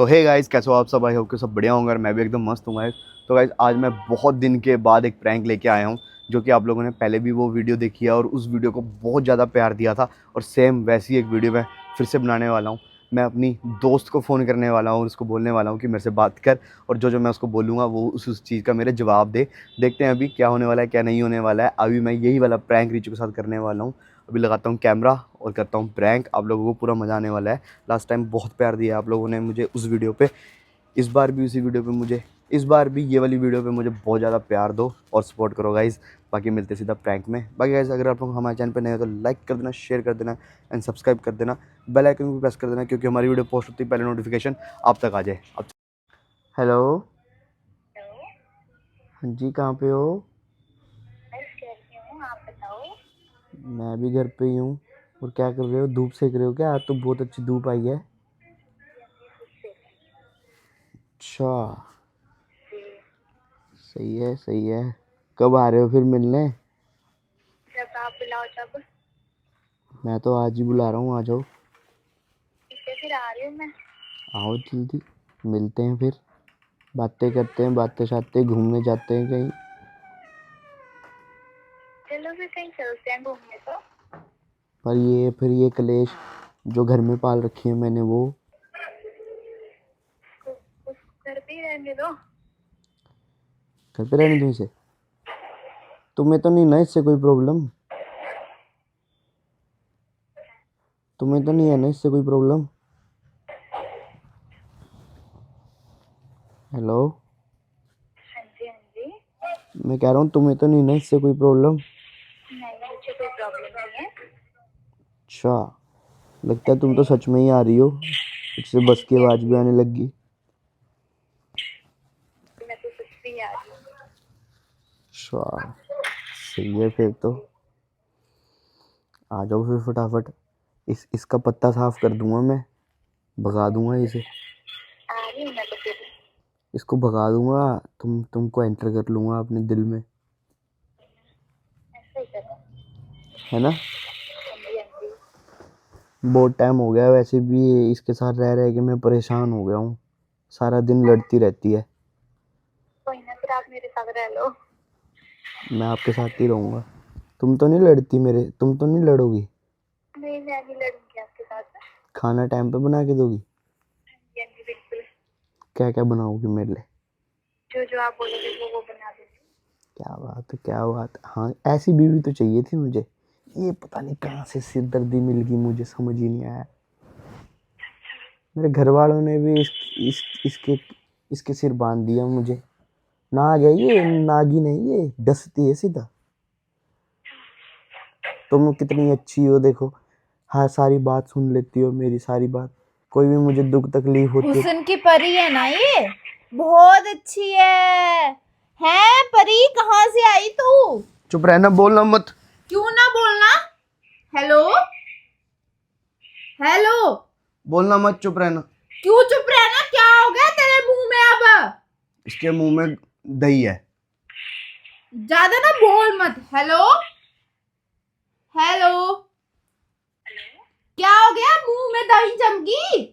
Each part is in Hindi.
तो हे गाइस, कैसे हो आप सब? आई होप कि सब बढ़िया होंगे और मैं भी एकदम मस्त हूँ गाइस। तो गाइस आज मैं बहुत दिन के बाद एक प्रैंक लेके आया हूँ, जो कि आप लोगों ने पहले भी वो वीडियो देखी है और उस वीडियो को बहुत ज़्यादा प्यार दिया था। और सेम वैसी एक वीडियो मैं फिर से बनाने वाला हूँ। मैं अपनी दोस्त को फ़ोन करने वाला हूँ और उसको बोलने वाला हूँ कि मेरे से बात कर, और जो जो मैं उसको बोलूँगा वो उस चीज़ का मेरे जवाब दे। देखते हैं अभी क्या होने वाला है, क्या नहीं होने वाला है। अभी मैं यही वाला प्रैंक रीचू के साथ करने वाला हूँ। अभी लगाता हूँ कैमरा और करता हूँ प्रैंक। आप लोगों को पूरा मज़ा आने वाला है। लास्ट टाइम बहुत प्यार दिया आप लोगों ने मुझे उस वीडियो पे। इस बार भी उसी वीडियो पे मुझे इस बार भी ये वाली वीडियो पे मुझे बहुत ज़्यादा प्यार दो और सपोर्ट करो गाइज़। बाकी मिलते सीधा प्रैंक में। बाकी गाइज़ अगर आप लोग हमारे चैनल पर नए हो तो लाइक कर देना, शेयर कर देना एंड सब्सक्राइब कर देना। बेल आइकन भी प्रेस कर देना, क्योंकि हमारी वीडियो पोस्ट होती है पहले नोटिफिकेशन आप तक आ जाए। अब हेलो, हाँ जी, कहाँ पे हो? आप बताओ। मैं भी घर पे ही हूँ। और क्या कर रहे हो? धूप सेक रहे हो क्या? आज तो बहुत अच्छी धूप आई है। अच्छा, सही है सही है। कब आ रहे हो फिर मिलने? जब आप बुलाओ तब। मैं तो आज ही बुला रहा हूँ, आ जाओ। ठीक है, फिर आ रही हूँ मैं। आओ जल्दी, मिलते हैं फिर, बातें करते हैं, बातें शातें, घूमने जाते हैं कहीं। चलो फिर कहीं चलते हैं घूमने तो। पर ये कलेश जो घर में पाल रखी है मैंने, वो उस घर पे ही रहने दो। घर पे रहने दूँ इसे? तुम्हें तो नहीं ना इससे कोई प्रॉब्लम? तुम्हें तो नहीं है ना इससे कोई प्रॉब्लम? हेलो, हाँ जी हाँ जी। मैं कह रहा हूँ तुम्हें तो नहीं ना इससे कोई प्रॉब्लम? नहीं, मुझे कोई प्रॉब्लम नहीं है। अच्छा, लगता है तुम तो सच में ही आ रही हो। इससे बस की हाँ आवाज़ भी जी, आने लगी। मैं तो कुछ भी आ रही हूँ। अच्छा, सही है फिर तो। आ जाओ फिर फटाफट। इसका पत्ता साफ कर दूंगा मैं, भगा दूंगा इसे। आ रही हूँ मैं तो फिर। इसको भगा दूंगा। तुमको एंटर कर लूंगा अपने दिल में, ऐसा ही करो। है ना? हाँ जी हाँ जी। बहुत टाइम हो गया वैसे भी इसके साथ रह रह के, मैं परेशान हो गया हूँ। सारा दिन लड़ती रहती है। कोई ना, फिर आप मेरे साथ रह लो। मैं आपके साथ ही रहूँगा। तुम तो नहीं लड़ती मेरे, तुम तो नहीं लड़ोगी? नहीं, मैं नहीं लड़ूंगी आपके साथ। खाना टाइम पे बना के दोगी? हाँ जी हाँ जी, बिल्कुल। क्या क्या बनाओगी मेरे लिए? जो जो आप बोलोगे वो बना दूंगी। क्या बात है, क्या बात है। हाँ, ऐसी बीवी तो चाहिए थी मुझे। ये पता नहीं कहाँ से सिरदर्दी मिल गई, मुझे समझ ही नहीं आया। मेरे घर वालों ने भी इसके सिर बांध दिया मुझे। नाग है ये, नागिन है ये, डसती है सीधा। तुम कितनी अच्छी हो देखो, हाँ सारी बात सुन लेती हो, मेरी सारी बात। कोई भी मुझे दुख तकलीफ होती है। हुस्न की परी है ना ये, बहुत अच्छी है परी। कहाँ से आई तू? चुप रहना, बोलना मत। क्यों ना बोलना? हेलो हेलो, बोलना मत, चुप रहना। क्यों चुप रहना? क्या हो गया तेरे मुंह में अब? इसके मुंह में दही है। ज्यादा ना बोल मत। हेलो हेलो, क्या हो गया? मुंह में दही जम गई?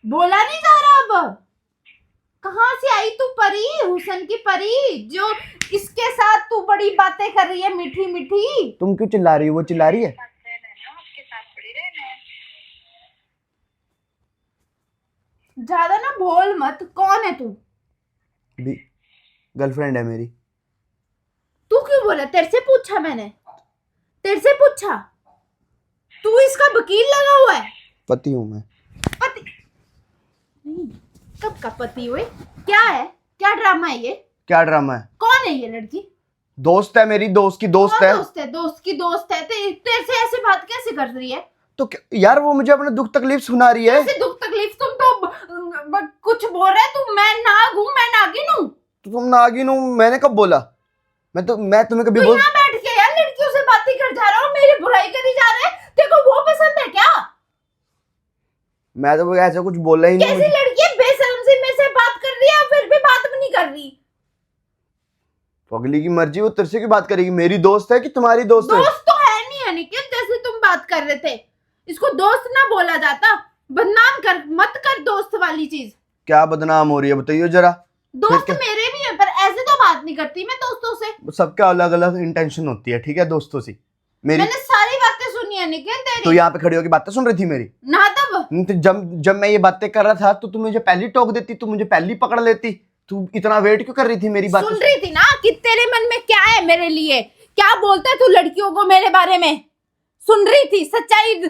बोला नहीं जा रहा अब? कहाँ से आई तू परी, हुस्न की परी, जो इसके साथ तू बड़ी बातें कर रही है मीठी मीठी? तुम क्यों चिल्ला रही हो? वो चिल्ला रही है। आपके साथ पड़ी रहना है। ज्यादा ना बोल मत। कौन है तू? गर्लफ्रेंड है मेरी। तू क्यों बोला? तेरे से पूछा मैंने, तेरे से पूछा? तू इसका वकील लगा हुआ है? पति हूँ मैं। पति नहीं, कब का पति हुए? क्या है, क्या ड्रामा है ये? क्या ड्रामा है? कौन है ये लड़की? दोस्त है मेरी, दोस्त की दोस्त कौन है। दोस्त है? दोस्त की दोस्त है? तेरे से ऐसे बात कैसे कर रही है? तो यार वो मुझे अपना दुख तकलीफ सुना रही है। कैसे दुख तकलीफ? तुम तो कुछ बोल रहे तू। मैं नाग हूँ, मैं नागिन हूँ? तो तुम नागिन हो, मैंने कब बोला? मैं तुम्हें कभी तू बोल यहाँ बैठ के यार लड़कियों से बातें कर जा रहा हूँ, मेरी बुराई करी जा रहे हैं। तेरे को वो पसंद है क्या? मैं तो ऐसा कुछ बोला ही नहीं कैसी मुझे। लड़की बेशर्म से मेरे से बात कर रही है और फिर भी बात भी नहीं कर रही? पगली की मर्जी, वो तेरे से क्यों बात करेगी? मेरी दोस्त है कि तुम्हारी दोस्त है? दोस्त तो है नहीं है निखिल, जैसे तुम बात कर रहे थे। इसको दोस्त ना बोला जाता। बदनाम कर मत कर दोस्त वाली चीज। क्या बदनाम हो रही है बताइए जरा। दोस्त क्या? मेरे भी हैं पर ऐसे तो बात नहीं करती मैं दोस्तों से। सबका अलग अलग इंटेंशन होती है, ठीक है, दोस्तों से। मेरी मैंने सारी बातें सुनी है निखिल तेरी। तो यहाँ पे खड़ी होकर बातें सुन रही थी मेरी ना तब तो जब मैं ये बातें कर रहा था तो तू मुझे पहली टोक देती, तू मुझे पहली पकड़ लेती। तू इतना वेट क्यों कर रही थी मेरी बात? सुन रही थी ना कि तेरे मन में क्या है मेरे लिए, क्या बोलता है तू लड़कियों को मेरे बारे में। सुन रही थी सच्चाई।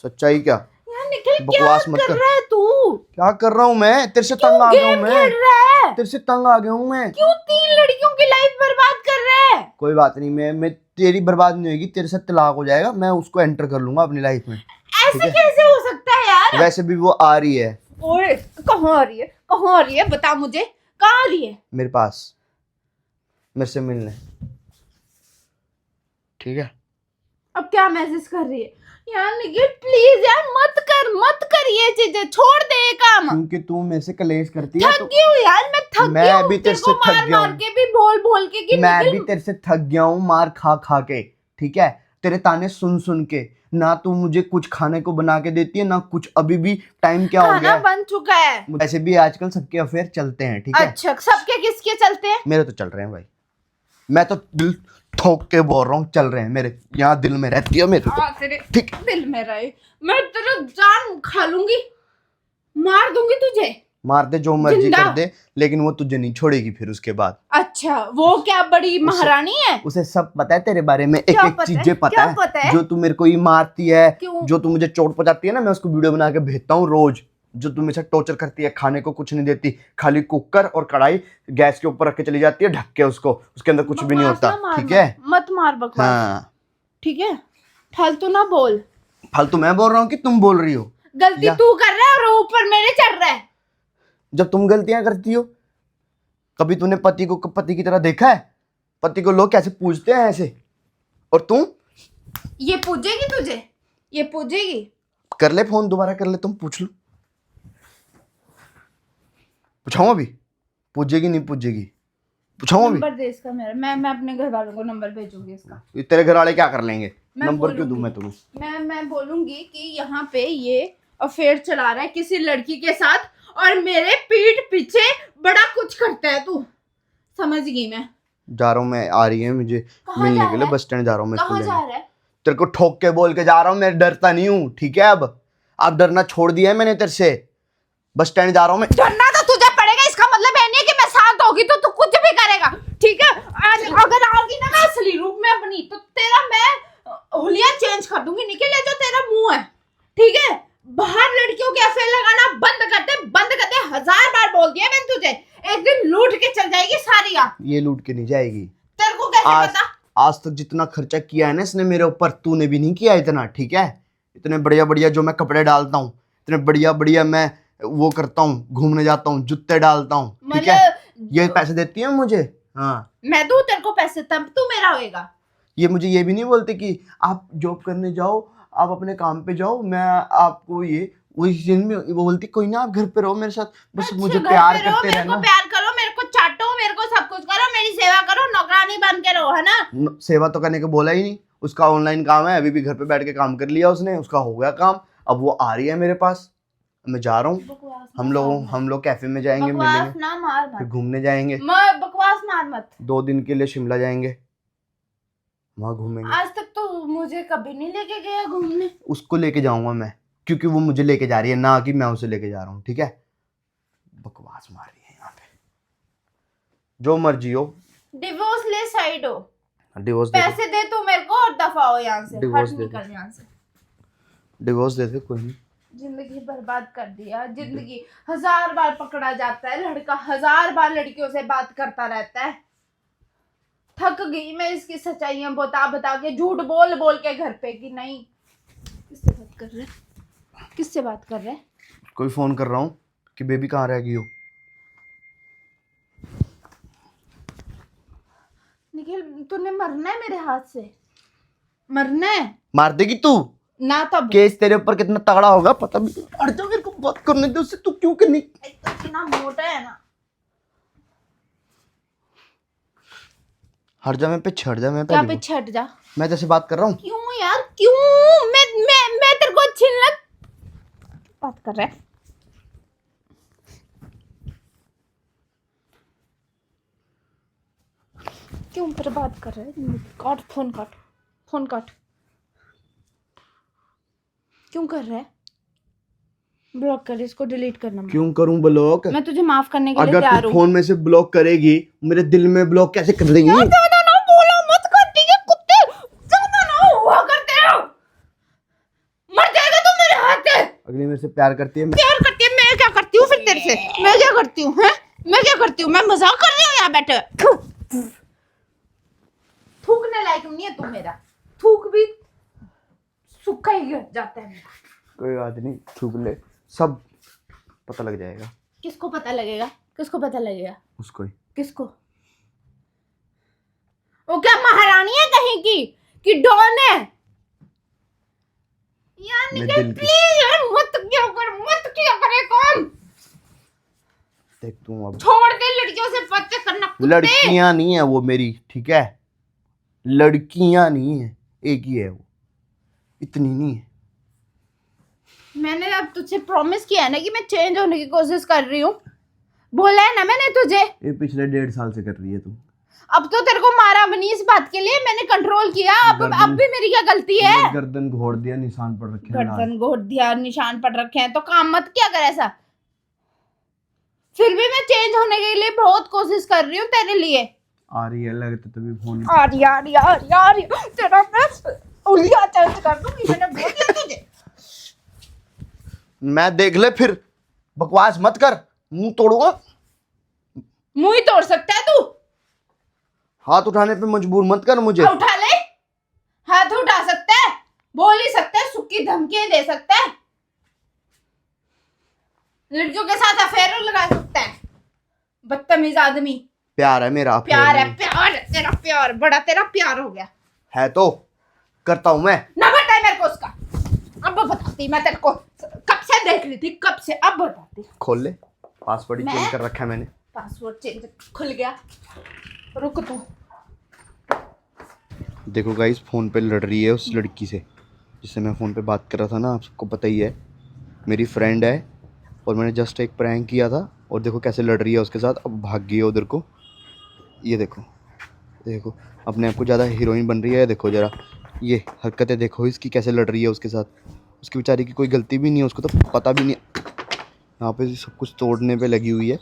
सच्चाई क्या? यार निखिल क्या बकवास मत कर कर। रहा है तू? क्या कर रहा हूँ मैं? तेरे से तंग आ गया हूँ गेम मैं। खेल रहा है? तेरे से तंग आ गया हूँ मैं। क्यों 3 लड़कियों की लाइफ बर्बाद कर रहा है? कोई बात नहीं, मैं तेरी बर्बाद नहीं होगी, तेरे से तलाक हो जाएगा, मैं उसको एंटर कर लूंगा अपनी लाइफ में। ऐसे कैसे हो सकता है यार? वैसे भी वो आ रही है ओए कहाँ आ रही है, कहाँ आ रही है बता मुझे, कहाँ आ रही है? मेरे पास, मेरे से मिलने, ठीक है? अब क्या मैसेज कर रही है? यार निखिल प्लीज यार मत कर ये चीजें, छोड़ दे ये काम। क्योंकि तू मेरे से कलेश करती है थक तो गई हूँ यार, मैं थक मैं गई हूँ भी तेरे से को थक मार गया मार हूँ। के भी बोल के कि मैं निखिल भी तेरे से थक गया हूँ मार खा खा के, ठीक है? तेरे ताने सुन सुन के। ना तू मुझे कुछ खाने को बना के देती है ना कुछ। अभी भी टाइम क्या हो खाना गया है? बन चुका है। वैसे भी आजकल सबके अफेयर चलते हैं, ठीक है? अच्छा सबके किसके चलते हैं? मेरे तो चल रहे हैं भाई, मैं तो दिल ठोक के बोल रहा हूँ, चल रहे हैं मेरे। यहाँ दिल में रहती है मेरे तो, तेरे ठीक। दिल में रहे, मैं तेरा जान खा लूंगी, मार दूंगी तुझे। मार दे जो मर्जी जिंदा। कर दे, लेकिन वो तुझे नहीं छोड़ेगी फिर उसके बाद। अच्छा वो क्या बड़ी महारानी है? उसे सब पता है तेरे बारे में, एक क्या एक पता है? चीजें पता क्या है। पता है? जो तू मेरे को ही मारती है, क्यों? जो तू मुझे चोट पहुंचाती है ना, मैं उसको वीडियो बना के भेजता हूँ रोज। जो तू मेरे साथ टॉर्चर करती है, खाने को कुछ नहीं देती, खाली कुकर और कढ़ाई गैस के ऊपर रख के चली जाती है ढक के उसको, उसके अंदर कुछ भी नहीं बकवास होता, ना मार, ठीक है? मत मार बकवास, हाँ, ठीक है? फालतू ना बोल। फालतू मैं बोल रहा हूँ कि तुम बोल रही हो? गलती या- तू कर रहा है और ऊपर मेरे चढ़ रहा है। जब तुम गलतियां करती हो, कभी तूने पति को पति की तरह देखा है? पति को लोग कैसे पूजते हैं ऐसे, और तुम? ये पूजेगी तुझे, ये पूजेगी। कर ले फोन, दोबारा कर ले, तुम पूछ लो। पूछाऊं अभी? पूजेगी नहीं पूजेगी? पूछाऊं अभी? नंबर दे इसका मेरा, मैं अपने घर वालों को नंबर भेजूंगी इसका। ये तेरे घर वाले क्या कर लेंगे? मैं नंबर क्यों दूं बोलूंगी। मैं तुम्हें? मैं बोलूंगी कि यहाँ पे ये अफेयर चला रहा है किसी लड़की के साथ और मेरे पीठ पीछे बड़ा कुछ करता है तू। समझ गई मैं। जा रहा हूँ मैं, आ रही है मुझे कहाँ मिलने जा के लिए, रहा है? बस स्टैंड जा रहा हूँ मैं इसको कहाँ जा लेने। रहा है? तेरे को ठोक के बोल के जा रहा हूँ, मैं डरता नहीं हूँ, ठीक है? अब डरना छोड़ दिया है मैंने तेरे से। बस स्टैंड जा रहा हूँ मैं। डरना तो तुझे पड़ेगा, इसका मतलब है नहीं कि मैं शांत होगी तो तू कुछ भी करेगा, ठीक है? अगर आओगी ना मैं असली रूप में अपनी, तो तेरा मैं हुलिया चेंज कर दूंगी। निकल जो तेरा मुंह है, ठीक है? बाहर लड़कियों के अफेयर लगाना बंद करते 1000 बार बोल दिया मैंने तुझे। एक दिन लूट के चल जाएगी सारी। ये लूट के नहीं जाएगी। तेरे को कैसे आज पता? आज तक जितना खर्चा किया है ना इसने मेरे ऊपर, तूने भी नहीं किया इतना, ठीक है? इतने बढ़िया बढ़िया जो मैं कपड़े डालता हूँ, इतने बढ़िया बढ़िया मैं वो करता हूँ, घूमने जाता हूँ, जूते डालता हूँ, ठीक है? ये पैसे देती है मुझे। हाँ, मैं दूं तेरे को पैसे तब तू मेरा होएगा। ये मुझे ये भी नहीं बोलते कि आप जॉब करने जाओ, आप अपने काम पे जाओ, मैं आपको ये वही दिन में वो बोलती कोई ना आप घर पे रहो मेरे साथ, बस अच्छा, मुझे घर प्यार पे रहो, करते मेरे को रहना। प्यार करो, मेरे को चाटो, मेरे को सब कुछ करो, मेरी सेवा करो, नौकरानी बन के रहो, है ना? सेवा तो करने को बोला ही नहीं, उसका ऑनलाइन काम है, अभी भी घर पे बैठ के काम कर लिया उसने, उसका हो गया काम। अब वो आ रही है मेरे पास, मैं जा रहा हूँ। हम लोग कैफे में जाएंगे, बकवास मिलेंगे, ना मार फिर मत, घूमने जाएंगे। बकवास मार मत। 2 दिन के लिए शिमला जाएंगे, वहाँ घूमेंगे। आज तक तो मुझे कभी नहीं लेके गया घूमने। उसको लेके जाऊंगा मैं, क्योंकि वो मुझे लेके जा रही है, ना कि मैं उसे लेके जा रहा हूँ, ठीक है? बकवास मार रही है यहाँ पे। जो मर्जी हो, डिवोर्स ले, साइड हो, डिवोर्स दे दे, पैसे दे तू मेरे को और दफा हो यहाँ से, डिवोर्स हट दे निकल यहाँ से। डिवोर्स दे दे, कोई नहीं। जिंदगी बर्बाद कर दिया, जिंदगी 1000 बार पकड़ा जाता है लड़का, 1000 बार लड़कियों से बात करता रहता है। थक गई मैं इसकी सच्चाइयां बता बता के, झूठ बोल बोल के घर पे कि नहीं। किससे बात कर रहे, किससे बात कर रहे? कोई फोन कर रहा हूँ कि बेबी कहाँ रह गई हो। निखिल तूने मरना है मेरे हाथ से, मरना है। मार देगी तू? ना तब केस तेरे ऊपर कितना तगड़ा होगा पता भी। हट जा, मेरे को बात करने दे उससे। तू क्यों करनी? इतना मोटा है ना। हट जा, मैं पीछे हट जा, मैं क्या पीछे हट जा? मैं जैसे बात कर रहा हूँ। क्यों यार क्यों? मैं तेरे को अच्छी नहीं लग? बात कर रहा है? क्यों पर बात कर रहा है? काट फोन, काट फोन, काट। क्यों कर रहा है? ब्लॉक कर, इसको डिलीट करना। क्यों करूं ब्लॉक? मैं तुझे माफ करने के लिए अगर तैयार तू हूँ। फोन में से ब्लॉक करेगी, मेरे दिल में ब्लॉक कैसे कर देगी? ज्यादा ना बोलो मत कर, ठीक है कुत्ते? ज्यादा ना हुआ करते हो, मर जाएगा तू मेरे हाथ से। अगली मेरे से प्यार करती है, प्यार करती है? मैं क्या करती हूँ फिर तेरे से? मैं क्या करती हूँ? हैं? मैं क्या करती हूँ? मैं मजाक कर रही हूँ यहाँ बैठे? थूकने लायक नहीं है तू मेरा। थूक भी सूखा ही जाता है मेरा। कोई बात नहीं, थूक ले, सब पता लग जाएगा। किसको पता लगेगा? किसको पता लगेगा? उसको ही। किसको? वो क्या महारानी है कहीं की कि डॉन है? यार मैं निकल दिल की- प्लीज यार, मत किया करे काम। देख तू अब छोड़ दे लड़कियों से बातें करना कुत्ते। लड़कियां नहीं है वो मेरी, ठीक है? लड़कियां नहीं है, एक ही है वो, इतनी नहीं है। मैंने अब तुझसे प्रॉमिस किया है ना कि मैं चेंज होने की कोशिश कर रही हूँ। बोला है ना मैंने तुझे। ये पिछले 1.5 साल से कर रही है तू। अब तो तेरे को मारा भी नहीं इस बात के लिए, मैंने कंट्रोल किया। अब भी मेरी क्या गलती है? गर्दन घोड़ दिया, निशान पड़ रखे हैं लाल। गर्दन घोट दिया, निशान पड़ रखे हैं, तो काम मत क्या कर ऐसा। फिर भी मैं चेंज होने के लिए बहुत कोशिश कर रही हूँ तेरे लिए। आ रही है लगता तभी फोन। यार तेरा मैं उंगलियां चेंज कर दूंगी। मैंने बोल दिया तुझे। मैं देख ले, फिर बकवास मत कर, मुंह तोड़ूंगा। मुंह ही तोड़ सकता है तू? हाथ उठाने पे मजबूर मत कर मुझे। उठा ले, हाथ उठा सकता है, बोल ही सकता है, सुक्की धमकियां दे सकता है, लड़कियों के साथ अफेयर लगा सकता है। बदतमीज आदमी। प्यार है मेरा, प्यार है, प्यार है तेरा, प्यार बड़ा, तेरा प्यार हो गया है तो करता हूं मैं। ना। बता मेरे को उसका, अब बताती मैं तेरे को। कब से देख रही थी, कब से, अब बताती। खोल ले, पासवर्ड ही मैं? चेंज कर रखा है मैंने। पासवर्ड चेंज खुल गया, रुक तू। देखो गाइस, फोन पे लड़ रही है उस लड़की से जिससे मैं फ़ोन पे बात कर रहा था ना, आप सबको पता ही है, मेरी फ्रेंड है। और मैंने जस्ट एक प्रैंक किया था और देखो कैसे लड़ रही है उसके साथ। अब भाग गई है उधर को, ये देखो, देखो अपने आप को ज़्यादा हीरोइन बन रही है। देखो ज़रा ये हरकतें देखो इसकी, कैसे लड़ रही है उसके साथ। उसकी बेचारी की कोई गलती भी नहीं है, उसको तो पता भी नहीं। यहाँ पे सब कुछ तोड़ने पे लगी हुई है।